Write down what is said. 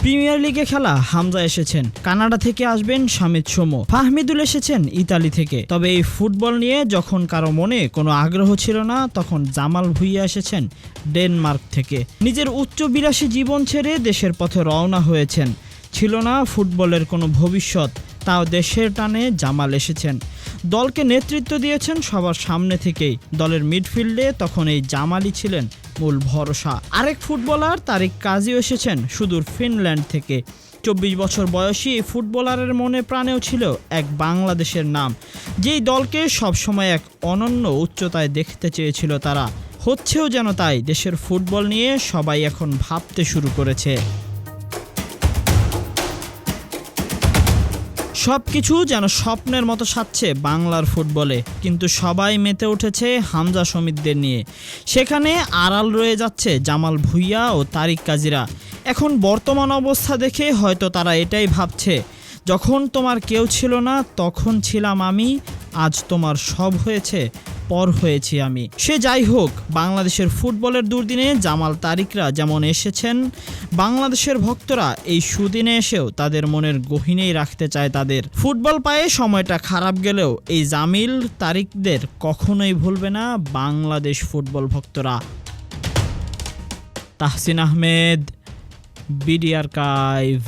Premier লিগে খেলা হামজা এসেছেন, কানাডা থেকে আসবেন শামিদ সোমো, ফাহমিদুল এসেছেন ইতালি থেকে। তবে এই ফুটবল নিয়ে যখন কারো মনে কোনো আগ্রহ ছিল না, তখন জামাল ভুঁইয়া এসেছেন ডেনমার্ক থেকে। নিজের উচ্চবিলাসী জীবন ছেড়ে দেশের পথে রওনা হয়েছেন। ছিল না ফুটবলের কোনো ভবিষ্যৎ, তাও দেশের টানে জামাল এসেছেন। দলকে নেতৃত্ব দিয়েছেন সবার সামনে থেকেই। দলের মিডফিল্ডে তখন এই জামালই ছিলেন মূল ভরসা। আরেক ফুটবলার তারিক কাজীও এসেছেন সুদূর ফিনল্যান্ড থেকে। 24 বছর বয়সী এই ফুটবলারের মনে প্রাণেও ছিল এক বাংলাদেশের নাম, যেই দলকে সবসময় এক অনন্য উচ্চতায় দেখতে চেয়েছিল তারা। হচ্ছেও যেন তাই। দেশের ফুটবল নিয়ে সবাই এখন ভাবতে শুরু করেছে। সবকিছু যেন স্বপ্নের মতো সাজছে বাংলার ফুটবলে, কিন্তু সবাই মেতে উঠেছে হামজা সমিতদের নিয়ে। সেখানে আড়াল রয়ে যাচ্ছে জামাল ভুঁইয়া ও তারিক কাজীরা। এখন বর্তমান অবস্থা দেখে হয়তো তারা এটাই ভাবছে, যখন তোমার কেউ ছিল না তখন ছিলাম আমি, আজ তোমার সব হয়েছে, পর হয়েছি আমি। সে যাই হোক, বাংলাদেশের ফুটবলের দুর্দিনে জামাল তারিকরা যেমন এসেছেন, বাংলাদেশের ভক্তরা এই সুদিনে এসেও তাদের মনের গহীনেই রাখতে চায় তাদের। ফুটবল পায়ে সময়টা খারাপ গেলেও এই জামিল তারিকদের কখনোই ভুলবে না বাংলাদেশ ফুটবল ভক্তরা। Tahsin Ahmed, BD archive.